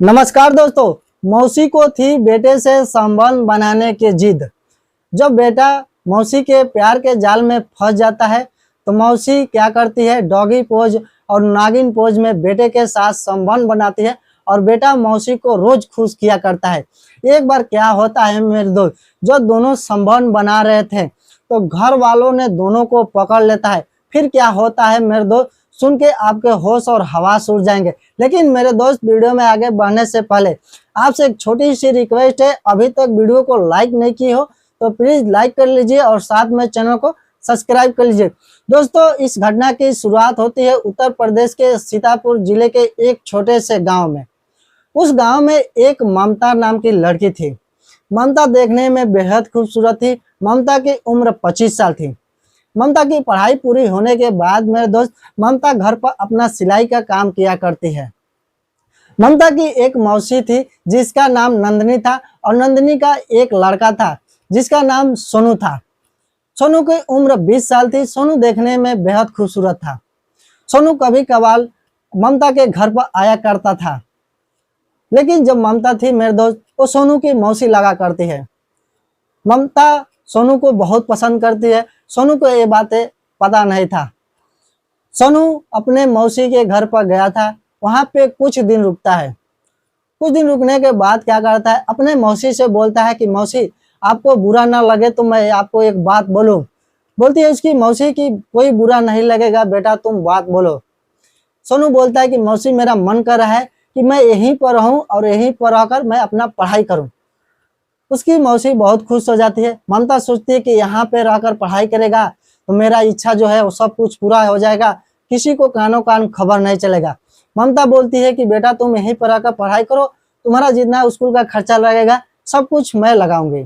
नमस्कार दोस्तों। मौसी को थी बेटे से संबंध बनाने की जिद। जब बेटा मौसी के प्यार के जाल में फंस जाता है तो मौसी क्या करती है, डॉगी पोज और नागिन पोज में बेटे के साथ संबंध बनाती है और बेटा मौसी को रोज खुश किया करता है। एक बार क्या होता है मेरे दोस्त, जो दोनों संबंध बना रहे थे तो घर वालों ने दोनों को पकड़ लेता है। फिर क्या होता है मेरे दोस्त, सुन के आपके होश और हवास उड़ जाएंगे। लेकिन मेरे दोस्त, वीडियो में आगे बढ़ने से पहले आपसे एक छोटी सी रिक्वेस्ट है, अभी तक वीडियो को लाइक नहीं की हो तो प्लीज लाइक कर लीजिए और साथ में चैनल को सब्सक्राइब कर लीजिए। दोस्तों, इस घटना की शुरुआत होती है उत्तर प्रदेश के सीतापुर जिले के एक छोटे से गांव में। उस गांव में एक ममता नाम की लड़की थी। ममता देखने में बेहद खूबसूरत थी। ममता की उम्र 25 साल थी। ममता की पढ़ाई पूरी होने के बाद मेरे दोस्त, ममता घर पर अपना सिलाई का काम किया करती है। ममता की एक मौसी थी जिसका नाम नंदनी था और नंदनी का एक लड़का था जिसका नाम सोनू था। सोनू की उम्र 20 साल थी। सोनू देखने में बेहद खूबसूरत था। सोनू कभी कभार ममता के घर पर आया करता था, लेकिन जब ममता थी मेरे दोस्त, वो सोनू की मौसी लगा करती है। ममता सोनू को बहुत पसंद करती है। सोनू को ये बातें पता नहीं था। सोनू अपने मौसी के घर पर गया था। वहां पे कुछ दिन रुकता है। कुछ दिन रुकने के बाद क्या करता है, अपने मौसी से बोलता है कि मौसी, आपको बुरा ना लगे तो मैं आपको एक बात बोलूं। बोलती है उसकी मौसी की कोई बुरा नहीं लगेगा बेटा, तुम बात बोलो। सोनू बोलता है कि मौसी, मेरा मन कर रहा है कि मैं यहीं पर रहूं और यहीं पर रहकर मैं अपना पढ़ाई करूं। उसकी मौसी बहुत खुश हो जाती है। ममता सोचती है कि यहाँ पे रहकर पढ़ाई करेगा तो मेरा इच्छा जो है वो सब कुछ पूरा हो जाएगा, किसी को कानों कान खबर नहीं चलेगा। ममता बोलती है कि बेटा तुम यहीं पर रहकर पढ़ाई करो, तुम्हारा जितना स्कूल का खर्चा लगेगा सब कुछ मैं लगाऊंगी।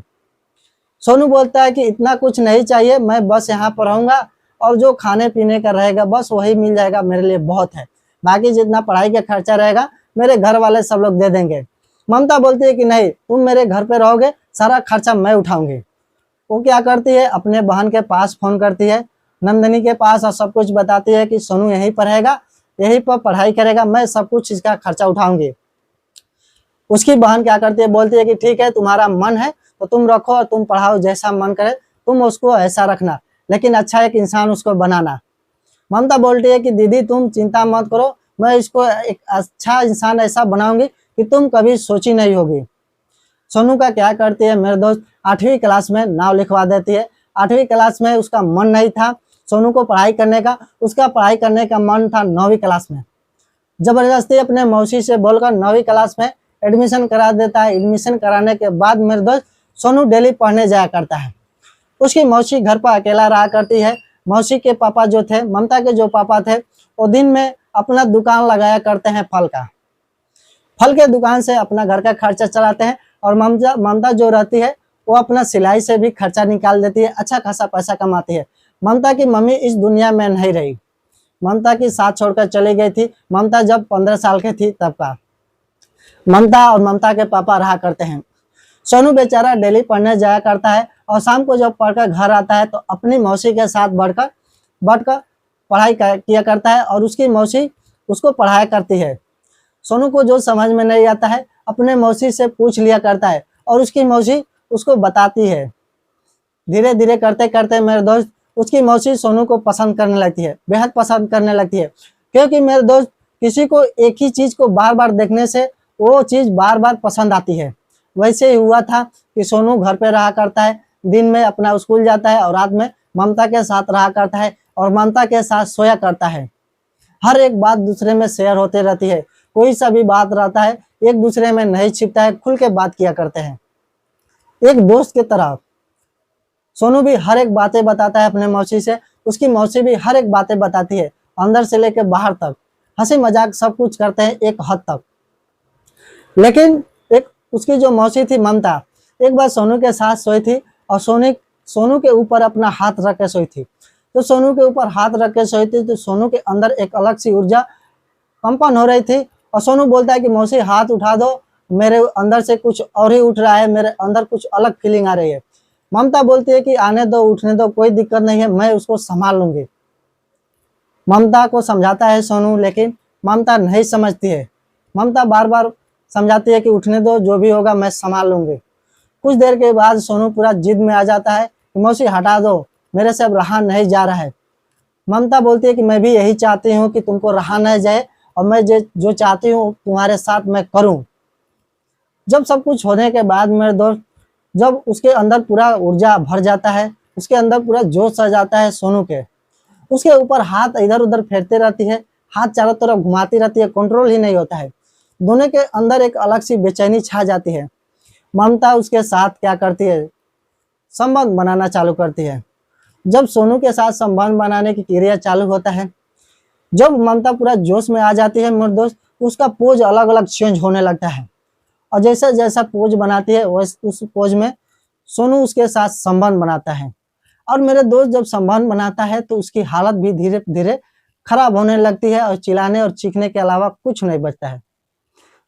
सोनू बोलता है कि इतना कुछ नहीं चाहिए, मैं बस यहाँ पर रहूंगा और जो खाने पीने का रहेगा बस वही मिल जाएगा, मेरे लिए बहुत है। बाकी जितना पढ़ाई का खर्चा रहेगा मेरे घर वाले सब लोग दे देंगे। ममता बोलती है कि नहीं, तुम मेरे घर पे रहोगे, सारा खर्चा मैं उठाऊंगी। वो क्या करती है, अपने बहन के पास फोन करती है, नंदनी के पास, और सब कुछ बताती है कि सोनू यहीं पर रहेगा, यहीं पर पढ़ाई करेगा, मैं सब कुछ इसका खर्चा उठाऊंगी। उसकी बहन क्या करती है, बोलती है कि ठीक है, तुम्हारा मन है तो तुम रखो और तुम पढ़ाओ, जैसा मन करे तुम उसको ऐसा रखना, लेकिन अच्छा एक इंसान उसको बनाना। ममता बोलती है कि दीदी तुम चिंता मत करो, मैं इसको एक अच्छा इंसान ऐसा बनाऊंगी कि तुम कभी सोची नहीं होगी। सोनू का क्या करती है मेरे दोस्त, 8वीं क्लास में नाम लिखवा देती है। 8वीं क्लास में उसका मन नहीं था सोनू को पढ़ाई करने का, उसका पढ़ाई करने का मन था 9वीं क्लास में। जबरदस्ती अपने मौसी से बोलकर 9वीं क्लास में एडमिशन करा देता है। एडमिशन कराने के बाद मेरे दोस्त, सोनू डेली पढ़ने जाया करता है। उसकी मौसी घर पर अकेला रहा करती है। मौसी के पापा जो थे, ममता के जो पापा थे, वो दिन में अपना दुकान लगाया करते हैं फल का। फल के दुकान से अपना घर का खर्चा चलाते हैं और ममता जो रहती है वो अपना सिलाई से भी खर्चा निकाल देती है, अच्छा खासा पैसा कमाती है। ममता की मम्मी इस दुनिया में नहीं रही, ममता की साथ छोड़कर चली गई थी। ममता जब 15 साल की थी तब का। ममता और ममता के पापा रहा करते हैं। सोनू बेचारा डेली पढ़ने जाया करता है और शाम को जब पढ़कर घर आता है तो अपनी मौसी के साथ बैठकर पढ़ाई किया करता है और उसकी मौसी उसको पढ़ाया करती है। सोनू को जो समझ में नहीं आता है अपने मौसी से पूछ लिया करता है और उसकी मौसी उसको बताती है। धीरे धीरे करते करते मेरे दोस्त, उसकी मौसी सोनू को पसंद करने लगती है, बेहद पसंद करने लगती है। क्योंकि मेरे दोस्त, किसी को एक ही चीज को बार बार देखने से वो चीज बार बार पसंद आती है। वैसे ही हुआ था कि सोनू घर पे रहा करता है, दिन में अपना स्कूल जाता है और रात में ममता के साथ रहा करता है और ममता के साथ सोया करता है। हर एक बात दूसरे में शेयर होते रहती है। कोई सा भी बात रहता है एक दूसरे में नहीं छिपता है, खुल के बात किया करते हैं एक दोस्त की तरह। सोनू भी हर एक बातें बताता है अपने मौसी से, उसकी मौसी भी हर एक बातें बताती है, अंदर से लेकर बाहर तक, हंसी मजाक सब कुछ करते हैं एक हद तक। लेकिन एक उसकी जो मौसी थी ममता, एक बार सोनू के साथ सोई थी और सोनू के ऊपर अपना हाथ रख के सोई थी। तो सोनू के ऊपर हाथ रख के सोई थी तो सोनू के अंदर एक अलग सी ऊर्जा कंपन हो रही थी और सोनू बोलता है कि मौसी हाथ उठा दो, मेरे अंदर से कुछ और ही उठ रहा है, मेरे अंदर कुछ अलग फीलिंग आ रही है। ममता बोलती है कि आने दो, उठने दो, कोई दिक्कत नहीं है, मैं उसको संभाल लूंगी। ममता को समझाता है सोनू, लेकिन ममता नहीं समझती है। ममता बार बार समझाती है कि उठने दो, जो भी होगा मैं संभाल लूंगी। कुछ देर के बाद सोनू पूरा जिद में आ जाता है कि मौसी हटा दो, मेरे से अब रहा नहीं जा रहा है। ममता बोलती है कि मैं भी यही चाहती हूँ कि तुमको रहा न जाए और मैं जो चाहती हूँ तुम्हारे साथ मैं करूँ। जब सब कुछ होने के बाद मेरे दोस्त, जब उसके अंदर पूरा ऊर्जा भर जाता है, उसके अंदर पूरा जोश आ जाता है सोनू के, उसके ऊपर हाथ इधर उधर फेरते रहती है, हाथ चारों तरफ घुमाती रहती है, कंट्रोल ही नहीं होता है। दोनों के अंदर एक अलग सी बेचैनी छा जाती है। ममता उसके साथ क्या करती है, संबंध बनाना चालू करती है। जब सोनू के साथ संबंध बनाने की क्रिया चालू होता है, जब ममता पूरा जोश में आ जाती है मेरे दोस्त, उसका पोज अलग अलग चेंज होने लगता है और जैसा जैसा पोज बनाती है उस पोज में सोनू उसके साथ संबंध बनाता है। और मेरे दोस्त जब संबंध बनाता है तो उसकी हालत भी धीरे धीरे खराब होने लगती है और चिल्लाने और चीखने के अलावा कुछ नहीं बचता है।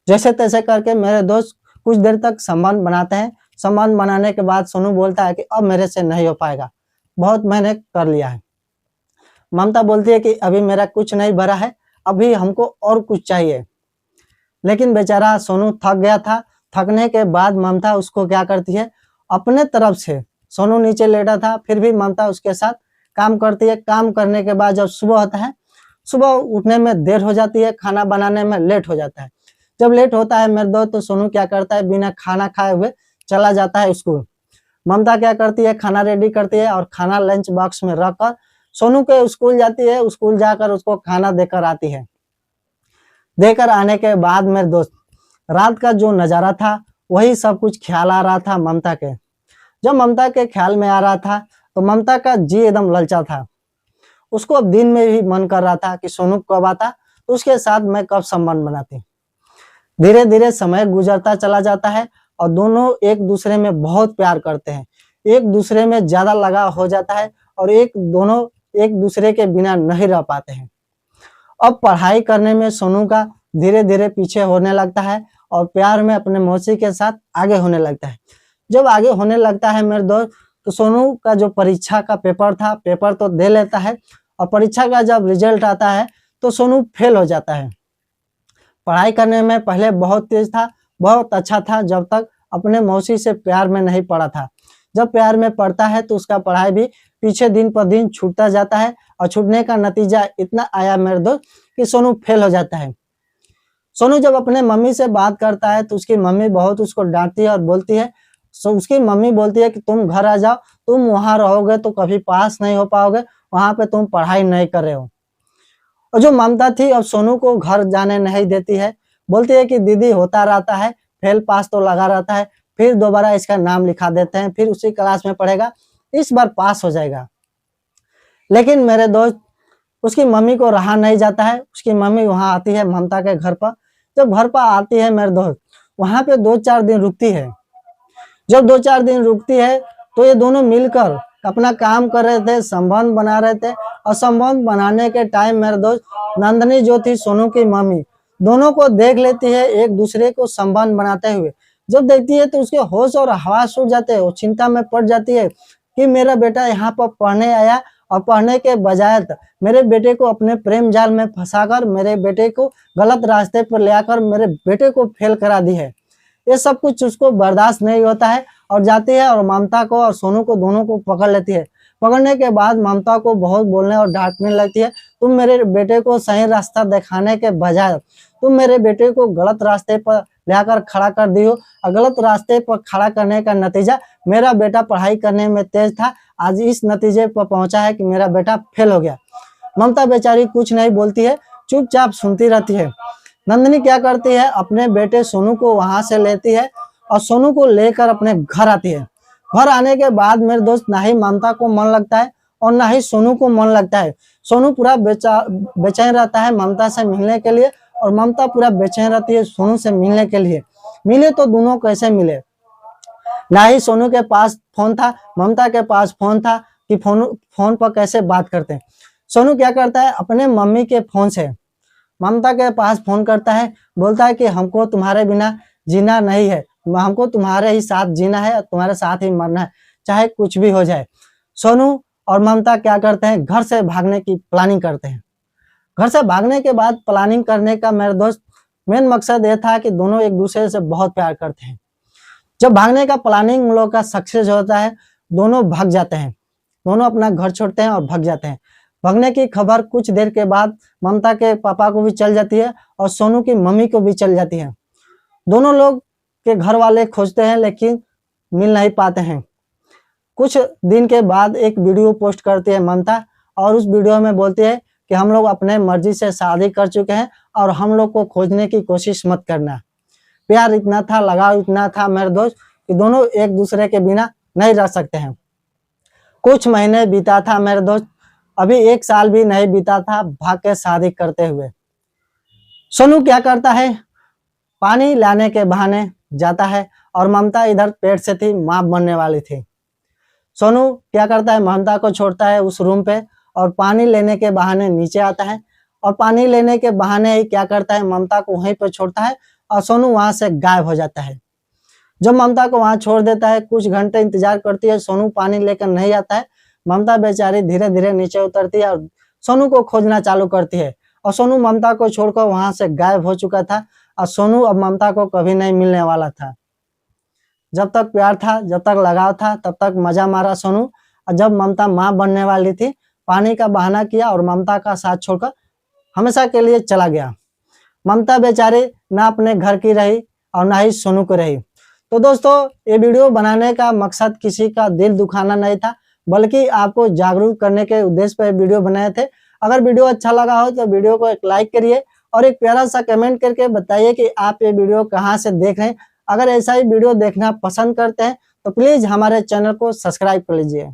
जैसे तैसे करके मेरे दोस्त कुछ देर तक संबंध बनाते हैं। संबंध बनाने के बाद सोनू बोलता है कि अब मेरे से नहीं हो पाएगा, बहुत मैंने कर लिया है। ममता बोलती है कि अभी मेरा कुछ नहीं भरा है, अभी हमको और कुछ चाहिए। लेकिन बेचारा सोनू थक गया था। थकने के बाद ममता उसको क्या करती है, अपने तरफ से, सोनू नीचे लेटा था फिर भी ममता उसके साथ काम करती है। काम करने के बाद जब सुबह होता है, सुबह उठने में देर हो जाती है, खाना बनाने में लेट हो जाता है। जब लेट होता है मेरे दोस्त, तो सोनू क्या करता है, बिना खाना खाए हुए चला जाता है स्कूल। ममता क्या करती है, खाना रेडी करती है और खाना लंच बॉक्स में रखकर सोनू के स्कूल जाती है। स्कूल जाकर उसको खाना देकर आती है। देकर आने के बाद मेरे दोस्त, रात का जो नजारा था वही सब कुछ ख्याल आ रहा था ममता के। जब ममता के ख्याल में आ रहा था तो ममता का जी एकदम ललचा था। उसको अब दिन में भी मन कर रहा था कि सोनू कब आता तो उसके साथ मैं कब संबंध बनाती। धीरे धीरे समय गुजरता चला जाता है और दोनों एक दूसरे में बहुत प्यार करते हैं, एक दूसरे में ज्यादा लगाव हो जाता है और दोनों एक दूसरे के बिना नहीं रह पाते हैं। अब पढ़ाई करने में सोनू का धीरे धीरे पीछे होने लगता है और प्यार में अपने मौसी के साथ आगे होने लगता है। जब आगे होने लगता है मेरे दोस्त, तो सोनू का जो परीक्षा का पेपर था, पेपर तो दे लेता है और परीक्षा का जब रिजल्ट आता है तो सोनू फेल हो जाता है। पढ़ाई करने में पहले बहुत तेज था, बहुत अच्छा था, जब तक अपने मौसी से प्यार में नहीं पड़ा था। जब प्यार में पड़ता है तो उसका पढ़ाई भी पीछे दिन पर दिन छूटता जाता है और छूटने का नतीजा इतना आया मेरे दोस्त कि सोनू फेल हो जाता है। सोनू जब अपने मम्मी से बात करता है तो उसकी मम्मी बहुत उसको डांटती है और बोलती है, उसकी मम्मी बोलती है कि तुम घर आ जाओ, तुम वहां रहोगे तो कभी पास नहीं हो पाओगे, वहां पे तुम पढ़ाई नहीं कर रहे हो। और जो ममता थी अब सोनू को घर जाने नहीं देती है, बोलती है कि दीदी होता रहता है, फेल पास तो लगा रहता है, फिर दोबारा इसका नाम लिखा देते हैं, फिर उसी क्लास में पढ़ेगा, इस बार पास हो जाएगा। लेकिन मेरे दोस्त, उसकी मम्मी को रहा नहीं जाता है। उसकी मम्मी वहां आती है ममता के घर पर। जब घर पर आती है मेरे दोस्त, वहां पे 2-4 दिन रुकती है। जब 2-4 दिन रुकती है तो ये दोनों मिलकर अपना काम कर रहे थे, संबंध बना रहे थे। और संबंध बनाने के टाइम मेरे दोस्त, नंदनी जो थी सोनू की मम्मी, दोनों को देख लेती है एक दूसरे को संबंध बनाते हुए। जब देखती है तो उसके होश और हवास उड़ जाते हैं, वो चिंता में पड़ जाती है कि मेरा बेटा यहाँ पर पढ़ने आया और पढ़ने के बजाय मेरे बेटे को अपने प्रेम जाल में फंसाकर, मेरे बेटे को गलत रास्ते पर ले आकर मेरे बेटे को फेल करा दी है। ये सब कुछ उसको बर्दाश्त नहीं होता है और जाती है और ममता को और सोनू को दोनों को पकड़ लेती है। पकड़ने के बाद ममता को बहुत बोलने और डांटने लगती है, तुम मेरे बेटे को सही रास्ता दिखाने के बजाय तुम मेरे बेटे को गलत रास्ते पर लाकर खड़ा कर दी हो और गलत रास्ते पर खड़ा करने का नतीजा, मेरा बेटा पढ़ाई करने में तेज था, आज इस नतीजे पर पहुंचा है कि मेरा बेटा फेल हो गया। ममता बेचारी कुछ नहीं बोलती है, चुपचाप सुनती रहती है। नंदिनी क्या करती है, अपने बेटे सोनू को वहां से लेती है और सोनू को लेकर अपने घर आती है। घर आने के बाद मेरे दोस्त, ना ही ममता को मन लगता है और ना ही सोनू को मन लगता है। सोनू पूरा बेचैन रहता है ममता से मिलने के लिए और ममता पूरा बेचैन रहती है सोनू से मिलने के लिए। मिले तो दोनों कैसे मिले, ना ही सोनू के पास फोन था, ममता के पास फोन था कि फोन पर कैसे बात करते हैं। सोनू क्या करता है, अपने मम्मी के फोन से ममता के पास फोन करता है, बोलता है कि हमको तुम्हारे बिना जीना नहीं है, हमको तुम्हारे ही साथ जीना है और तुम्हारे साथ ही मरना है, चाहे कुछ भी हो जाए। सोनू और ममता क्या करते हैं, घर से भागने की प्लानिंग करते हैं। घर से भागने के बाद प्लानिंग करने का मेरे दोस्त मेन मकसद ये था कि दोनों एक दूसरे से बहुत प्यार करते हैं। जब भागने का प्लानिंग उन लोगों का सक्सेस होता है, दोनों भाग जाते हैं, दोनों अपना घर छोड़ते हैं और भाग जाते हैं। भागने की खबर कुछ देर के बाद ममता के पापा को भी चल जाती है और सोनू की मम्मी को भी चल जाती है। दोनों लोग के घर वाले खोजते हैं लेकिन मिल नहीं पाते हैं। कुछ दिन के बाद एक वीडियो पोस्ट करती है ममता और उस वीडियो में बोलती है कि हम लोग अपने मर्जी से शादी कर चुके हैं और हम लोग को खोजने की कोशिश मत करना। प्यार इतना था, लगाव इतना था मेरे दोस्त कि दोनों एक दूसरे के बिना नहीं रह सकते हैं। कुछ महीने बीता था मेरे दोस्त, अभी 1 साल भी नहीं बीता था भाग के शादी करते हुए। सोनू क्या करता है, पानी लाने के बहाने जाता है और ममता इधर पेट से थी, मां बनने वाली थी। सोनू क्या करता है, ममता को छोड़ता है उस रूम पे और पानी लेने के बहाने नीचे आता है और पानी लेने के बहाने ही क्या करता है, ममता को वहीं पे छोड़ता है और सोनू वहां से गायब हो जाता है। जब ममता को वहां छोड़ देता है, कुछ घंटे इंतजार करती है, सोनू पानी लेकर नहीं आता है। ममता बेचारी धीरे धीरे नीचे उतरती है और सोनू को खोजना चालू करती है और सोनू ममता को छोड़कर वहां से गायब हो चुका था और सोनू अब ममता को कभी नहीं मिलने वाला था। जब तक प्यार था, जब तक लगाव था, तब तक मजा मारा सोनू। और जब ममता मां बनने वाली थी, पानी का बहाना किया और ममता का साथ छोड़कर हमेशा के लिए चला गया। ममता बेचारी ना अपने घर की रही और ना ही सोनू को रही। तो दोस्तों, ये वीडियो बनाने का मकसद किसी का दिल दुखाना नहीं था, बल्कि आपको जागरूक करने के उद्देश्य पर वीडियो बनाए थे। अगर वीडियो अच्छा लगा हो तो वीडियो को एक लाइक करिए और एक प्यारा सा कमेंट करके बताइए कि आप ये वीडियो कहाँ से देख रहे हैं। अगर ऐसा ही वीडियो देखना पसंद करते हैं तो प्लीज हमारे चैनल को सब्सक्राइब कर लीजिए।